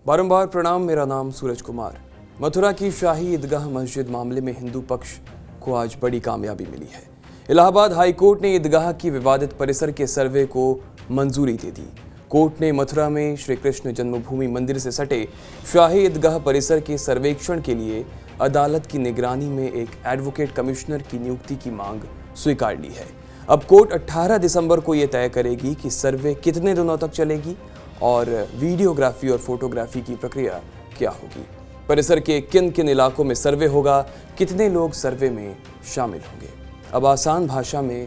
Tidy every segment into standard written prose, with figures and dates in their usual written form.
बारंबार प्रणाम। मेरा नाम सूरज कुमार। मथुरा की शाही ईदगाह मस्जिद मामले में हिंदू पक्ष को आज बड़ी कामयाबी मिली है। इलाहाबाद हाई कोर्ट ने ईदगाह की विवादित परिसर के सर्वे को मंजूरी दे दी। कोर्ट ने मथुरा में श्री कृष्ण जन्मभूमि मंदिर से सटे शाही ईदगाह परिसर के सर्वेक्षण के लिए अदालत की निगरानी में एक एडवोकेट कमिश्नर की नियुक्ति की मांग स्वीकार ली है। अब कोर्ट 18 दिसंबर को यह तय करेगी कि सर्वे कितने दिनों तक चलेगी और वीडियोग्राफी और फोटोग्राफी की प्रक्रिया क्या होगी। परिसर के किन किन इलाकों में सर्वे होगा, कितने लोग सर्वे में शामिल होंगे। अब आसान भाषा में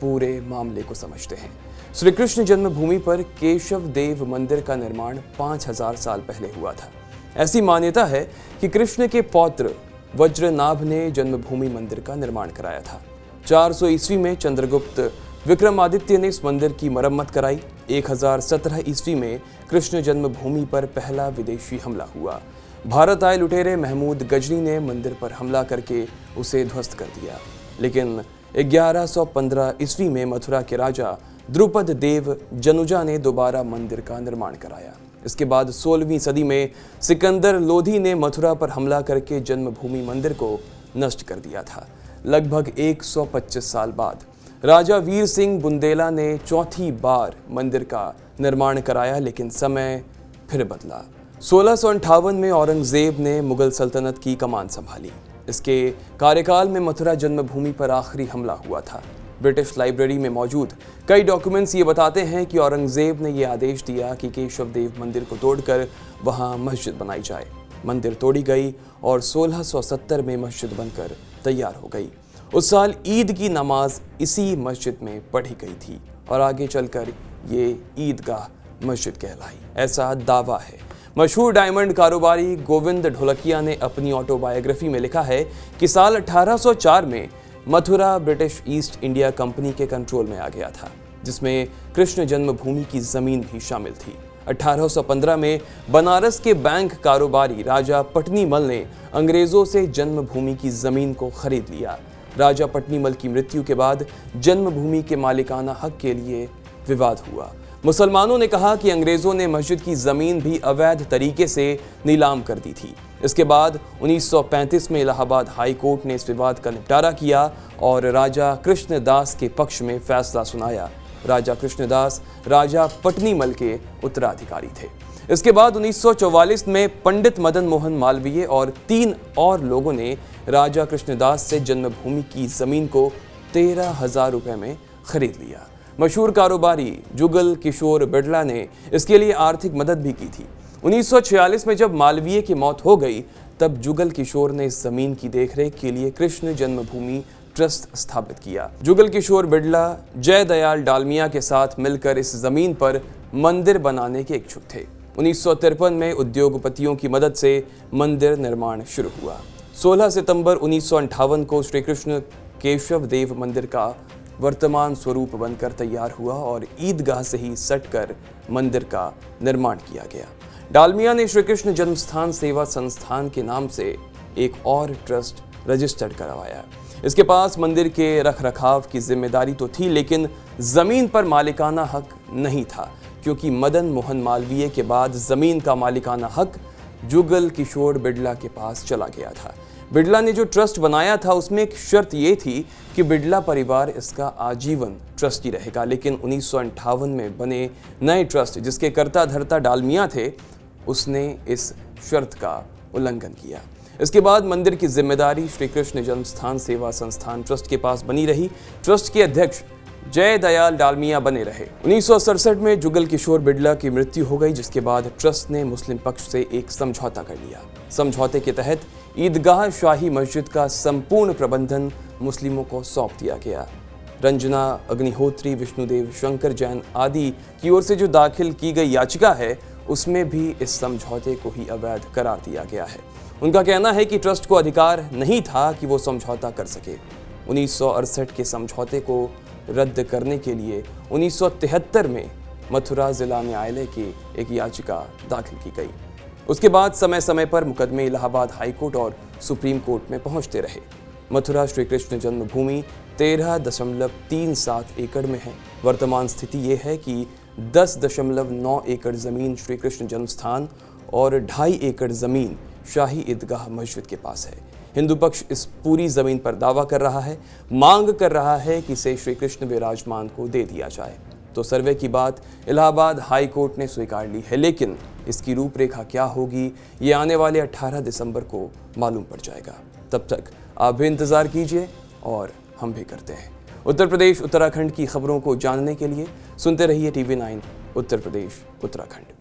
पूरे मामले को समझते हैं। श्री कृष्ण जन्मभूमि पर केशव देव मंदिर का निर्माण 5000 साल पहले हुआ था। ऐसी मान्यता है कि कृष्ण के पौत्र वज्रनाभ ने जन्मभूमि मंदिर का निर्माण कराया था। 400 ईस्वी में चंद्रगुप्त विक्रमादित्य ने इस मंदिर की मरम्मत कराई। 1017 ईस्वी में कृष्ण जन्मभूमि पर पहला विदेशी हमला हुआ। भारत आए लुटेरे महमूद गजनी ने मंदिर पर हमला करके उसे ध्वस्त कर दिया। लेकिन 1115 ईस्वी में मथुरा के राजा द्रुपद देव जनुजा ने दोबारा मंदिर का निर्माण कराया। इसके बाद 16वीं सदी में सिकंदर लोधी ने मथुरा पर हमला करके जन्मभूमि मंदिर को नष्ट कर दिया था। लगभग 125 साल बाद राजा वीर सिंह बुंदेला ने चौथी बार मंदिर का निर्माण कराया, लेकिन समय फिर बदला। 1658 में औरंगजेब ने मुगल सल्तनत की कमान संभाली। इसके कार्यकाल में मथुरा जन्मभूमि पर आखिरी हमला हुआ था। ब्रिटिश लाइब्रेरी में मौजूद कई डॉक्यूमेंट्स ये बताते हैं कि औरंगजेब ने यह आदेश दिया कि केशव देव मंदिर को तोड़कर वहां मस्जिद बनाई जाए। मंदिर तोड़ी गई और 1670 में मस्जिद बनकर तैयार हो गई। उस साल ईद की नमाज इसी मस्जिद में पढ़ी गई थी और आगे चलकर ये ईदगाह मस्जिद कहलाई, ऐसा दावा है। मशहूर डायमंड कारोबारी गोविंद ढोलकिया ने अपनी ऑटोबायोग्राफी में लिखा है कि साल 1804 में Mathura British east India company के कंट्रोल में आ गया था, जिसमें कृष्ण जन्मभूमि की जमीन भी शामिल थी। 1815 में बनारस के बैंक कारोबारी राजा पटनीमल ने अंग्रेजों से जन्मभूमि की जमीन को खरीद लिया। राजा पटनीमल की मृत्यु के बाद जन्मभूमि के मालिकाना हक के लिए विवाद हुआ। मुसलमानों ने कहा कि अंग्रेजों ने मस्जिद की जमीन भी अवैध तरीके से नीलाम कर दी थी। इसके बाद 1935 में इलाहाबाद हाई कोर्ट ने इस विवाद का निपटारा किया और राजा कृष्णदास के पक्ष में फैसला सुनाया। राजा कृष्णदास राजा पटनीमल के उत्तराधिकारी थे। इसके बाद 1944 में पंडित मदन मोहन मालवीय और 3 और लोगों ने राजा कृष्णदास से जन्मभूमि की जमीन को 13,000 रुपए में खरीद लिया। मशहूर कारोबारी जुगल किशोर बिड़ला ने इसके लिए आर्थिक मदद भी की थी। 1946 में जब मालवीय की मौत हो गई, तब जुगल किशोर ने इस जमीन की देखरेख के लिए कृष्ण जन्मभूमि ट्रस्ट स्थापित किया। जुगल किशोर बिड़ला जय दयाल डालमिया के साथ मिलकर इस जमीन पर मंदिर बनाने के इच्छुक थे। 1953 में उद्योगपतियों की मदद से मंदिर निर्माण शुरू हुआ। 16 सितंबर 1958 को श्री कृष्ण केशव देव मंदिर का वर्तमान स्वरूप बनकर तैयार हुआ और ईदगाह से ही सटकर मंदिर का निर्माण किया गया। डालमिया ने श्री कृष्ण जन्मस्थान सेवा संस्थान के नाम से एक और ट्रस्ट रजिस्टर्ड करवाया। इसके पास मंदिर के रखरखाव की जिम्मेदारी तो थी, लेकिन जमीन पर मालिकाना हक नहीं था, क्योंकि मदन मोहन मालवीय के बाद जमीन का मालिकाना हक जुगल किशोर बिड़ला के पास चला गया था। बिड़ला ने जो ट्रस्ट बनाया था उसमें एक शर्त ये थी कि बिड़ला परिवार इसका आजीवन ट्रस्टी रहेगा, लेकिन 1958 में बने नए ट्रस्ट जिसके कर्ता धर्ता डालमिया थे, उसने इस शर्त का उल्लंघन किया। इसके बाद मंदिर की जिम्मेदारी श्री कृष्ण जन्मस्थान सेवा संस्थान ट्रस्ट के पास बनी रही। ट्रस्ट के अध्यक्ष जय दयाल डालमिया बने रहे। 1967 में जुगल किशोर बिड़ला की मृत्यु हो गई, जिसके बाद ट्रस्ट ने मुस्लिम पक्ष से एक समझौता कर लिया। समझौते के तहत ईदगाह शाही मस्जिद का संपूर्ण प्रबंधन मुस्लिमों को सौंप दिया गया। रंजना अग्निहोत्री, विष्णुदेव शंकर जैन आदि की ओर से जो दाखिल की गई याचिका है, उसमें भी इस समझौते को ही अवैध करार दिया गया है। उनका कहना है कि ट्रस्ट को अधिकार नहीं था कि वो समझौता कर सके। 1968 के समझौते को रद्द करने के लिए 1973 में मथुरा जिला न्यायालय की एक याचिका दाखिल की गई। उसके बाद समय समय पर मुकदमे इलाहाबाद हाई कोर्ट और सुप्रीम कोर्ट में पहुंचते रहे। मथुरा श्री कृष्ण जन्मभूमि 13.37 एकड़ में है। वर्तमान स्थिति ये है कि 10.9 एकड़ ज़मीन श्री कृष्ण जन्मस्थान और 2.5 एकड़ ज़मीन शाही ईदगाह मस्जिद के पास है। हिंदू पक्ष इस पूरी ज़मीन पर दावा कर रहा है, मांग कर रहा है कि इसे श्री कृष्ण विराजमान को दे दिया जाए। तो सर्वे की बात इलाहाबाद हाई कोर्ट ने स्वीकार ली है, लेकिन इसकी रूपरेखा क्या होगी ये आने वाले 18 दिसंबर को मालूम पड़ जाएगा। तब तक आप भी इंतज़ार कीजिए और हम भी करते हैं। उत्तर प्रदेश उत्तराखंड की खबरों को जानने के लिए सुनते रहिए TV9 उत्तर प्रदेश उत्तराखंड।